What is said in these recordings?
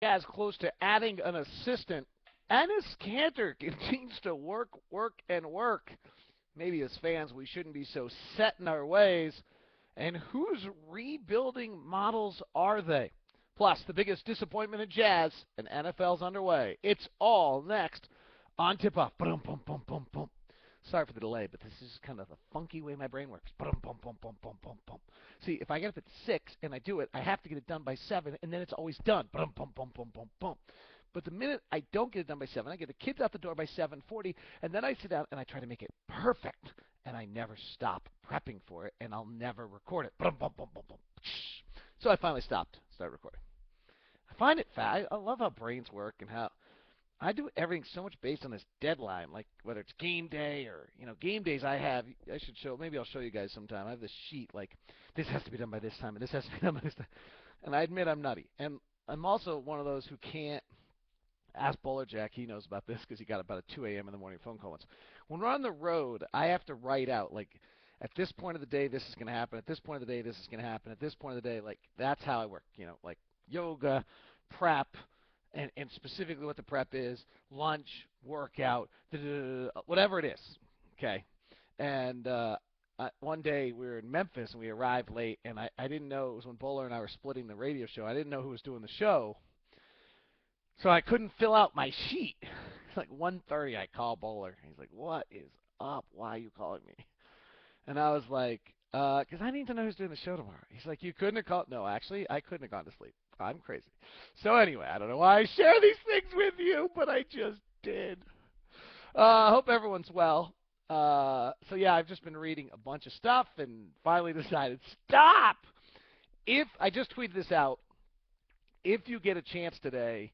Jazz close to adding an assistant. Enes Kanter continues to work, work, and work. Maybe as fans, we shouldn't be so set in our ways. And whose rebuilding models are they? Plus, the biggest disappointment in Jazz and NFL's underway. It's all next on Tip Off. Boom, boom, boom, boom, boom. Sorry for the delay, but this is kind of the funky way my brain works. Boom, boom, boom, boom, boom, boom, boom. See, if I get up at 6 and I do it, I have to get it done by 7, and then it's always done. Boom, boom, boom, boom, boom, boom. But the minute I don't get it done by 7, I get the kids out the door by 7:40, and then I sit down and I try to make it perfect, and I never stop prepping for it, and I'll never record it. Boom, boom, boom, boom, boom. So I finally started recording. I find it I love how brains work and how I do everything so much based on this deadline, like whether it's game day or game days. I should show. Maybe I'll show you guys sometime. I have this sheet like this has to be done by this time, and this has to be done by this time. And I admit I'm nutty, and I'm also one of those who can't ask Bowler Jack. He knows about this because he got about a 2 a.m. in the morning phone call once. When we're on the road, I have to write out like at this point of the day this is going to happen. At this point of the day this is going to happen. At this point of the day, like that's how I work. Like yoga, prep, and specifically what the prep is, lunch, workout, whatever it is. Okay. And one day we were in Memphis and we arrived late, and I didn't know it was when Bowler and I were splitting the radio show. I didn't know who was doing the show, so I couldn't fill out my sheet. It's like 1:30. I call Bowler. He's like, "What is up? Why are you calling me?" And I was like, "'Cause I need to know who's doing the show tomorrow." He's like, "You couldn't have called?" No, actually, I couldn't have gone to sleep. I'm crazy. So anyway, I don't know why I share these things with you, but I just did. I hope everyone's well. So yeah, I've just been reading a bunch of stuff and finally decided stop. If I just tweeted this out, if you get a chance today,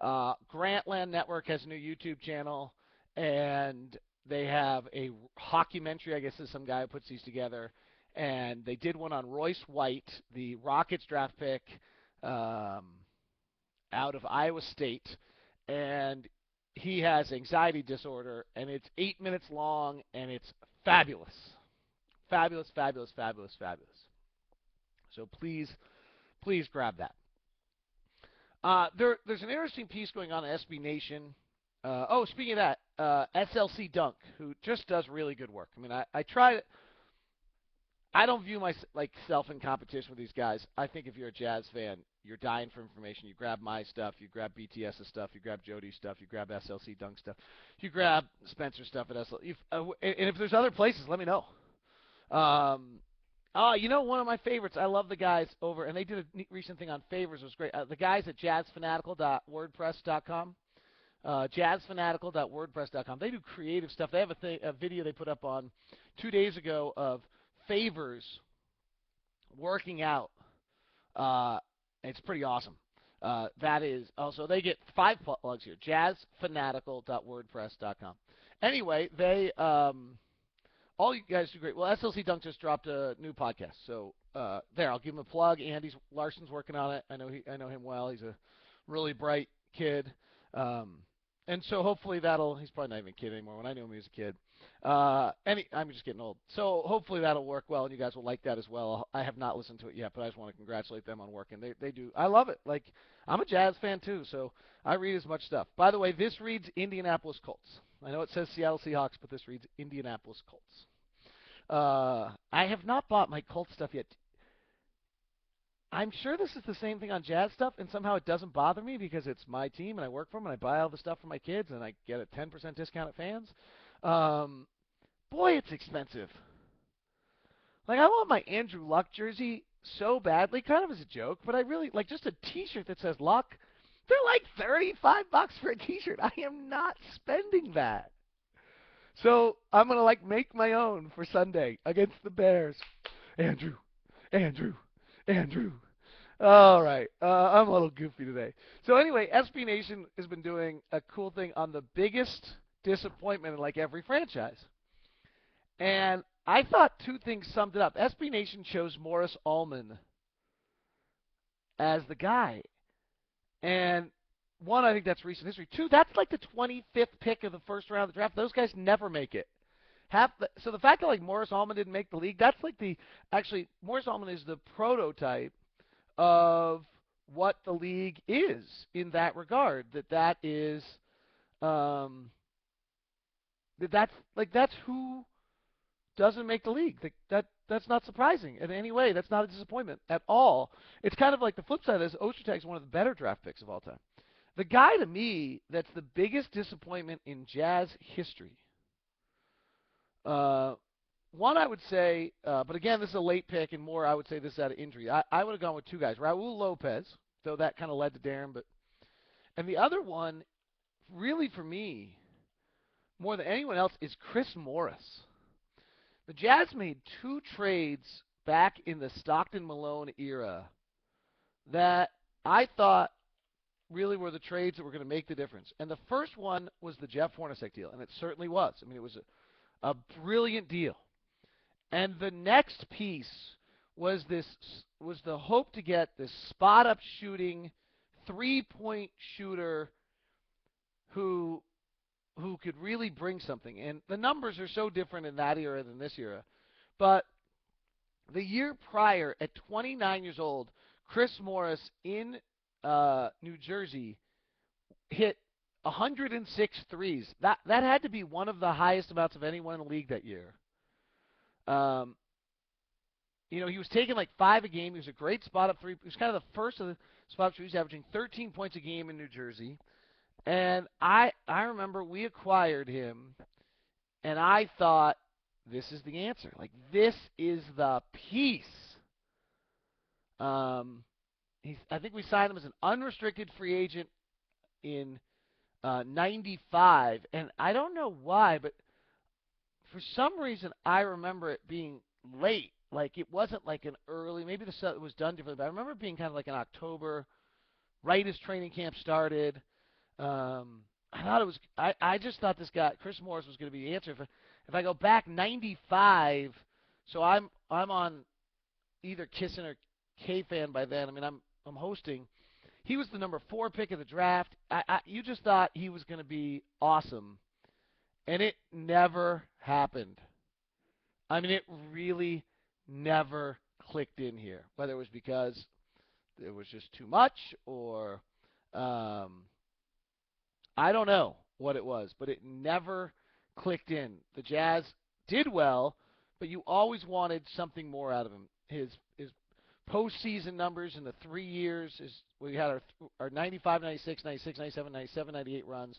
Grantland Network has a new YouTube channel, and they have a hockumentary. I guess there's some guy who puts these together, and they did one on Royce White, the Rockets draft pick um, out of Iowa State, and he has anxiety disorder, and it's 8 minutes long, and it's fabulous, fabulous, fabulous, fabulous, fabulous. So please grab that. There's an interesting piece going on at SB Nation. Speaking of that, SLC Dunk, who just does really good work. I mean, I try. I don't view myself in competition with these guys. I think if you're a Jazz fan, you're dying for information. You grab my stuff, you grab BTS's stuff, you grab Jody's stuff, you grab SLC Dunk stuff, you grab Spencer's stuff at SL. And if there's other places, let me know. One of my favorites. I love the guys over, and they did a recent thing on favors. It was great. The guys at jazzfanatical.wordpress.com. Jazzfanatical.wordpress.com. They do creative stuff. They have a video they put up on 2 days ago of favors working out. It's pretty awesome. That is also they get 5 plugs here. Jazzfanatical.wordpress.com. Anyway, they all you guys do great. Well, SLC Dunk just dropped a new podcast, so there I'll give him a plug. Andy Larson's working on it. I know him well. He's a really bright kid. And so hopefully he's probably not even a kid anymore. When I knew him, he was a kid. I'm just getting old. So hopefully that'll work well, and you guys will like that as well. I have not listened to it yet, but I just want to congratulate them on working. They do. I love it. Like, I'm a Jazz fan too, so I read as much stuff. By the way, this reads Indianapolis Colts. I know it says Seattle Seahawks, but this reads Indianapolis Colts. I have not bought my Colts stuff yet. I'm sure this is the same thing on Jazz stuff, and somehow it doesn't bother me because it's my team and I work for them and I buy all the stuff for my kids and I get a 10% discount at fans. Boy, it's expensive. Like, I want my Andrew Luck jersey so badly, kind of as a joke, but I really like just a T-shirt that says Luck. They're like $35 for a T-shirt. I am not spending that. So I'm gonna make my own for Sunday against the Bears. Andrew, Andrew, Andrew. All right. I'm a little goofy today. So anyway, SB Nation has been doing a cool thing on the biggest disappointment in like every franchise. And I thought 2 things summed it up. SB Nation chose Morris Ullman as the guy. And one, I think that's recent history. 2, that's like the 25th pick of the first round of the draft. Those guys never make it. So the fact that like Morris Ullman didn't make the league, that's like Morris Ullman is the prototype of what the league is in that regard. That is that's who doesn't make the league. That's not surprising in any way. That's not a disappointment at all. It's kind of like the flip side of this. Ostertag's one of the better draft picks of all time. The guy to me that's the biggest disappointment in Jazz history. One I would say, but again, this is a late pick, and more I would say this is out of injury. I would have gone with two guys: Raul Lopez, though that kind of led to Darren, and the other one, really for me, more than anyone else, is Chris Morris. The Jazz made two trades back in the Stockton Malone era that I thought really were the trades that were going to make the difference. And the first one was the Jeff Hornacek deal, and it certainly was. I mean, it was a brilliant deal. And the next piece was the hope to get this spot-up shooting, three-point shooter who could really bring something. And the numbers are so different in that era than this era. But the year prior, at 29 years old, Chris Morris in New Jersey hit 106 threes. That had to be one of the highest amounts of anyone in the league that year. He was taking like 5 a game. He was a great spot-up three. He was kind of the first of the spot-up threes, averaging 13 points a game in New Jersey. And I remember we acquired him, and I thought, this is the answer. Like, this is the piece. I think we signed him as an unrestricted free agent in 95, and I don't know why, but for some reason I remember it being late. Like, it wasn't like an early, maybe the set was done differently, but I remember it being kind of like in October, right as training camp started. I thought it was. I just thought this guy, Chris Morris, was going to be the answer. If I go back 95, so I'm on either Kissin or K-Fan by then. I mean, I'm hosting. He was the number 4 pick of the draft. You just thought he was going to be awesome, and it never happened. I mean, it really never clicked in here. Whether it was because it was just too much, or I don't know what it was, but it never clicked in. The Jazz did well, but you always wanted something more out of him. His postseason numbers in the 3 years is we had our 95, 96, 96, 97, 97, 98 runs.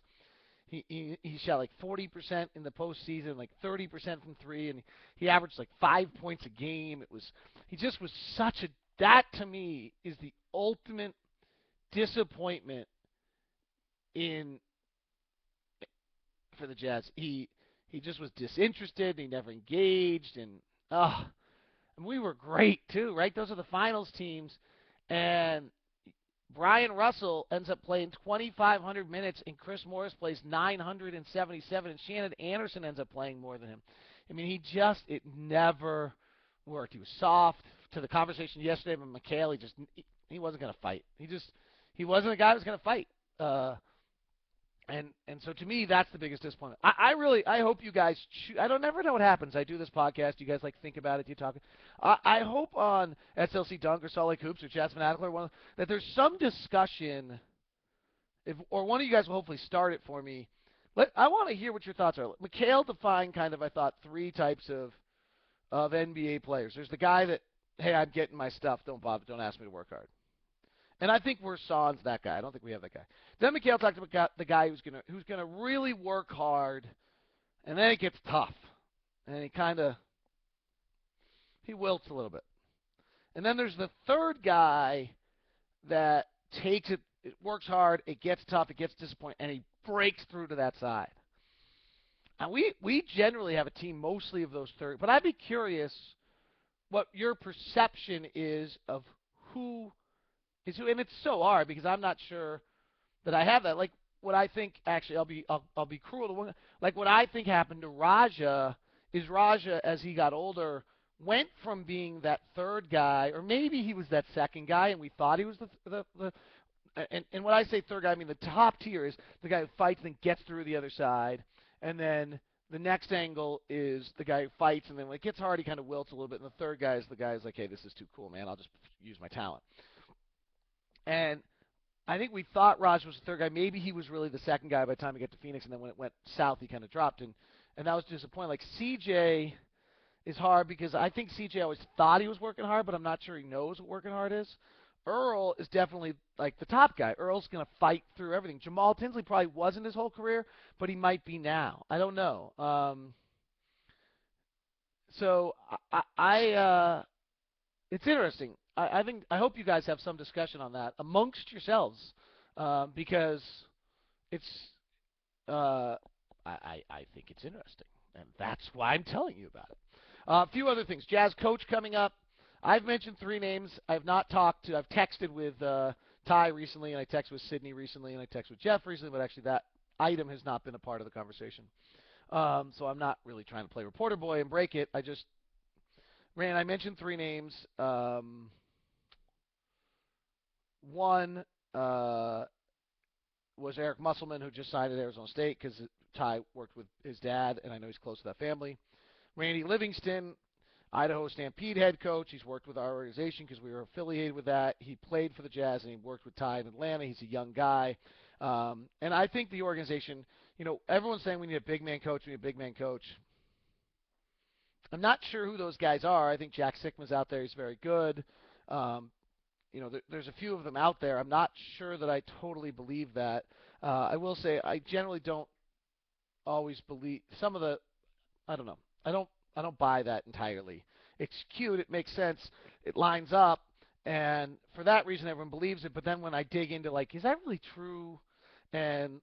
He shot like 40% in the postseason, like 30% from three, and he averaged like 5 points a game. He just was such a. That to me is the ultimate disappointment for the Jazz. He just was disinterested, and he never engaged, and we were great too, right? Those are the finals teams, and Brian Russell ends up playing 2,500 minutes, and Chris Morris plays 977, and Shannon Anderson ends up playing more than him. I mean, it never worked. He was soft. To the conversation yesterday with McHale, he wasn't going to fight. He wasn't a guy who was going to fight. And so to me, that's the biggest disappointment. I hope you guys. I don't never know what happens. I do this podcast. You guys think about it. You talk. I hope on SLC Dunk or Salt Lake Hoops or Jazz Fanatical or that there's some discussion. Or one of you guys will hopefully start it for me. I want to hear what your thoughts are. McHale defined kind of, I thought, 3 types of NBA players. There's the guy that, hey, I'm getting my stuff. Don't bother. Don't ask me to work hard. And I think Verson's that guy. I don't think we have that guy. Then McHale talked about the guy who's gonna really work hard, and then it gets tough, and he wilts a little bit. And then there's the third guy that takes it works hard, it gets tough, it gets disappointing, and he breaks through to that side. And we generally have a team mostly of those third, but I'd be curious what your perception is of who is who, and it's so hard because I'm not sure that I have that. Like what I think, actually, I'll be cruel to one. Like what I think happened to Raja is Raja, as he got older, went from being that third guy, or maybe he was that second guy, and we thought he was the and when I say third guy, I mean the top tier is the guy who fights and then gets through the other side, and then the next angle is the guy who fights, and then when it gets hard, he kind of wilts a little bit, and the third guy is the guy who's like, hey, this is too cool, man, I'll just use my talent. And I think we thought Raj was the third guy. Maybe he was really the second guy by the time he got to Phoenix, and then when it went south, he kind of dropped. And that was disappointing. Like CJ is hard because I think CJ always thought he was working hard, but I'm not sure he knows what working hard is. Earl is definitely like the top guy. Earl's going to fight through everything. Jamal Tinsley probably wasn't his whole career, but he might be now. I don't know. So it's interesting. I hope you guys have some discussion on that amongst yourselves, because it's I think it's interesting, and that's why I'm telling you about it. A few other things. Jazz coach coming up. I've mentioned three names. I've not talked to. I've texted with Ty recently, and I texted with Sydney recently, and I texted with Jeff recently. But actually, that item has not been a part of the conversation. So I'm not really trying to play reporter boy and break it. I mentioned three names. One was Eric Musselman, who just signed at Arizona State because Ty worked with his dad, and I know he's close to that family. Randy Livingston, Idaho Stampede head coach. He's worked with our organization because we were affiliated with that. He played for the Jazz, and he worked with Ty in Atlanta. He's a young guy. And I think the organization, everyone's saying we need a big man coach, we need a big man coach. I'm not sure who those guys are. I think Jack Sickman's out there. He's very good. There's a few of them out there. I'm not sure that I totally believe that. I will say I generally don't always believe some of the. I don't know. I don't buy that entirely. It's cute. It makes sense. It lines up, and for that reason, everyone believes it. But then when I dig into is that really true? And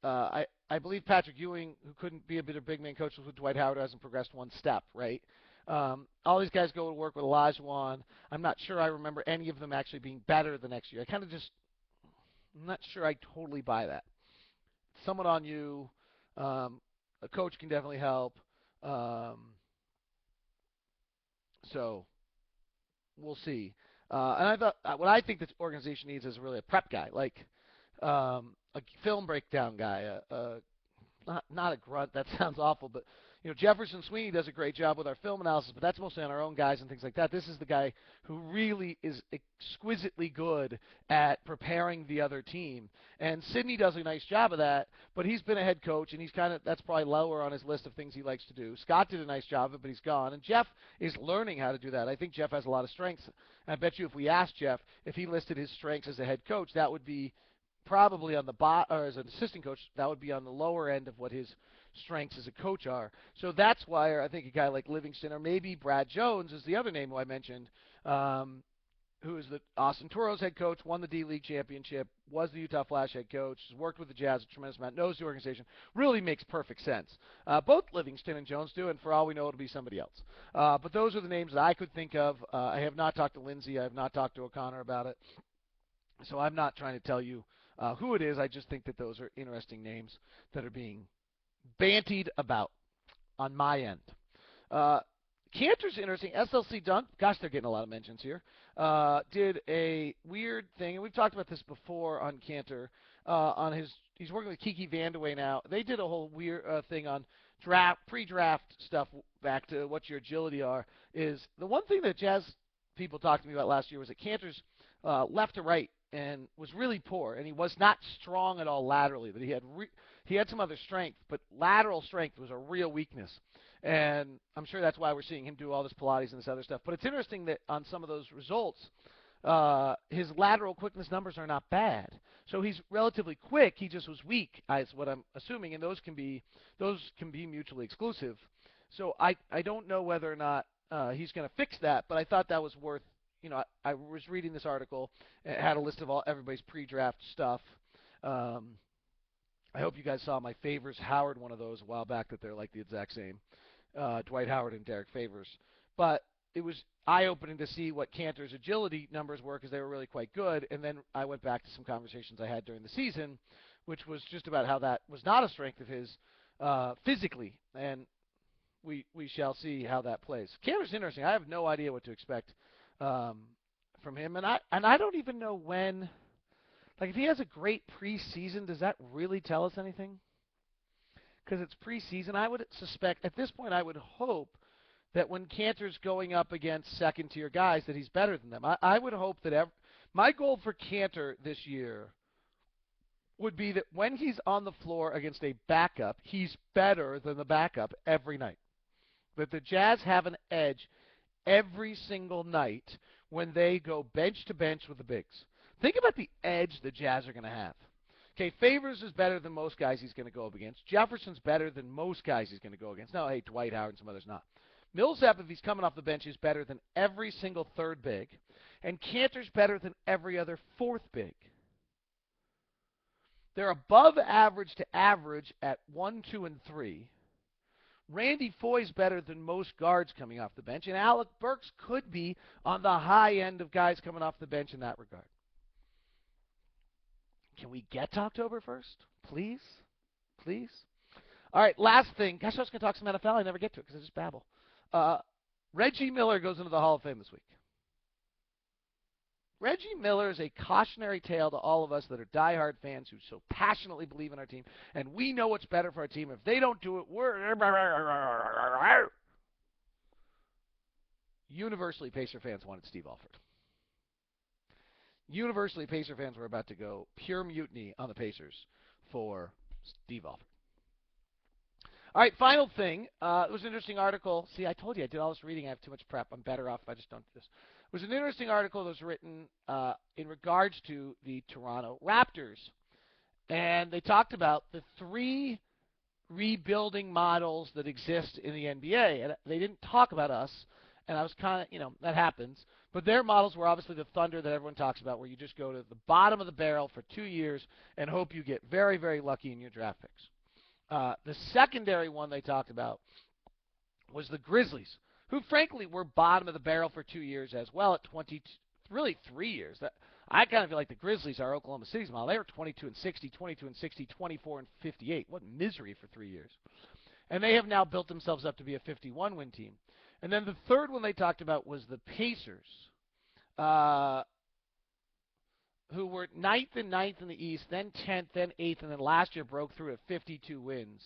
I believe Patrick Ewing, who couldn't be a bit of big man coach with Dwight Howard, hasn't progressed one step, right? All these guys go to work with Olajuwon. I'm not sure I remember any of them actually being better the next year. I'm not sure I totally buy that. Somewhat on you. A coach can definitely help. So we'll see. And I thought what I think this organization needs is really a prep guy, a film breakdown guy, not a grunt. That sounds awful, but Jefferson Sweeney does a great job with our film analysis, but that's mostly on our own guys and things like that. This is the guy who really is exquisitely good at preparing the other team, and Sidney does a nice job of that. But he's been a head coach, and that's probably lower on his list of things he likes to do. Scott did a nice job of it, but he's gone, and Jeff is learning how to do that. I think Jeff has a lot of strengths. And I bet you if we asked Jeff if he listed his strengths as a head coach, that would be probably on the or as an assistant coach, that would be on the lower end of what his strengths as a coach are. So that's why I think a guy like Livingston or maybe Brad Jones is the other name who I mentioned, who is the Austin Toros head coach, won the D-League championship, was the Utah Flash head coach, has worked with the Jazz a tremendous amount, knows the organization, really makes perfect sense. Both Livingston and Jones do, and for all we know, it'll be somebody else. But those are the names that I could think of. I have not talked to Lindsay. I have not talked to O'Connor about it. So I'm not trying to tell you who it is. I just think that those are interesting names that are being bantied about on my end. Kanter's interesting. SLC Dunk, gosh, they're getting a lot of mentions here, did a weird thing, and we've talked about this before on Kanter. He's working with Kiki Vandeweghe now. They did a whole weird thing on pre-draft stuff back to what your agility are. Is the one thing that Jazz people talked to me about last year was that Kanter's left to right and was really poor, and he was not strong at all laterally. That he had some other strength, but lateral strength was a real weakness. And I'm sure that's why we're seeing him do all this Pilates and this other stuff. But it's interesting that on some of those results, his lateral quickness numbers are not bad. So he's relatively quick. He just was weak, is what I'm assuming, and those can be mutually exclusive. So I don't know whether or not he's going to fix that, but I thought that was worth. I was reading this article. It had a list of everybody's pre-draft stuff. I hope you guys saw my Favors Howard one of those a while back that they're like the exact same. Dwight Howard and Derek Favors. But it was eye-opening to see what Kanter's agility numbers were because they were really quite good. And then I went back to some conversations I had during the season, which was just about how that was not a strength of his physically. And we shall see how that plays. Kanter's interesting. I have no idea what to expect from him. And I don't even know when. Like, if he has a great preseason, does that really tell us anything? Because it's preseason. I would suspect, at this point, I would hope that when Kanter's going up against second-tier guys that he's better than them. I would hope that My goal for Kanter this year would be that when he's on the floor against a backup, he's better than the backup every night. That the Jazz have an edge every single night when they go bench to bench with the bigs. Think about the edge the Jazz are going to have. Okay, Favors is better than most guys he's going to go up against. Jefferson's better than most guys he's going to go against. No, hey, Dwight Howard and some others not. Millsap, if he's coming off the bench, is better than every single third big. And Kanter's better than every other fourth big. They're above average to average at 1, 2, and 3. Randy Foy's better than most guards coming off the bench, and Alec Burks could be on the high end of guys coming off the bench in that regard. Can we get to October 1st? Please? Please? All right, last thing. Gosh, I was going to talk some NFL. I never get to it because I just babble. Reggie Miller goes into the Hall of Fame this week. Reggie Miller is a cautionary tale to all of us that are diehard fans who so passionately believe in our team, and we know what's better for our team. If they don't do it, we're... Universally, Pacer fans wanted Steve Alford. Universally, Pacer fans were about to go pure mutiny on the Pacers for Steve Alford. All right, final thing. It was an interesting article. See, I told you I did all this reading. I have too much prep. I'm better off if I just don't do this. It was an interesting article that was written in regards to the Toronto Raptors. And they talked about the 3 rebuilding models that exist in the NBA. And they didn't talk about us. And I was kind of, that happens. But their models were obviously the Thunder that everyone talks about, where you just go to the bottom of the barrel for 2 years and hope you get very, very lucky in your draft picks. The secondary one they talked about was the Grizzlies, who frankly were bottom of the barrel for 2 years as well at 3 years. I kind of feel like the Grizzlies are Oklahoma City's model. They were 22 and 60, 22 and 60, 24 and 58. What misery for 3 years. And they have now built themselves up to be a 51-win team. And then the third one they talked about was the Pacers, who were 9th and 9th in the East, then 10th, then 8th, and then last year broke through at 52 wins.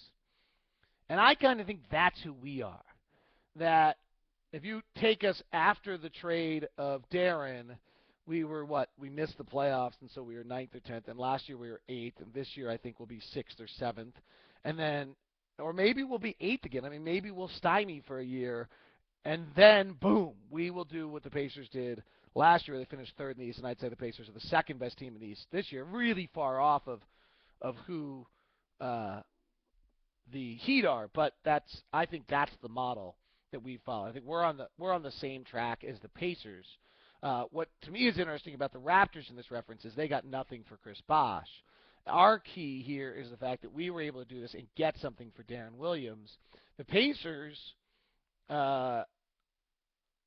And I kind of think that's who we are. That if you take us after the trade of Darren, we were what? We missed the playoffs, and so we were 9th or 10th. And last year we were 8th, and this year I think we'll be 6th or 7th. And then, or maybe we'll be 8th again. I mean, maybe we'll stymie for a year, and then, boom, we will do what the Pacers did last year. They finished 3rd in the East, and I'd say the Pacers are the 2nd best team in the East this year, really far off of who the Heat are. But I think that's the model that we follow. I think we're on the same track as the Pacers. What to me is interesting about the Raptors in this reference is they got nothing for Chris Bosh. Our key here is the fact that we were able to do this and get something for Darren Williams. The Pacers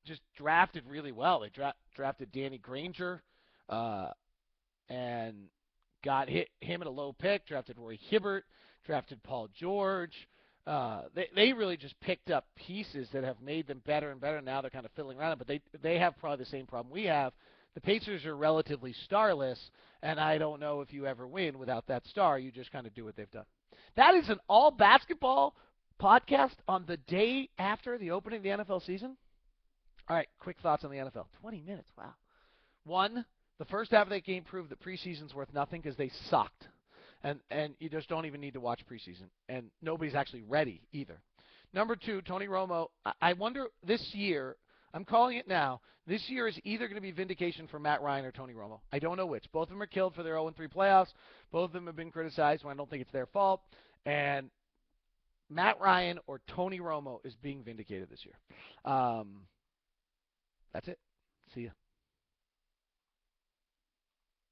just drafted really well. They drafted Danny Granger and got him at a low pick, drafted Roy Hibbert, drafted Paul George. They really just picked up pieces that have made them better and better. Now they're kind of fiddling around, but they have probably the same problem we have. The Pacers are relatively starless, and I don't know if you ever win without that star. You just kind of do what they've done. That is an all basketball podcast on the day after the opening of the NFL season. All right, quick thoughts on the NFL. 20 minutes, wow. 1, the first half of that game proved that preseason's worth nothing because they sucked. And you just don't even need to watch preseason. And nobody's actually ready either. Number 2, Tony Romo. I wonder this year, I'm calling it now, this year is either going to be vindication for Matt Ryan or Tony Romo. I don't know which. Both of them are killed for their 0-3 playoffs. Both of them have been criticized when I don't think it's their fault. And Matt Ryan or Tony Romo is being vindicated this year. That's it. See ya.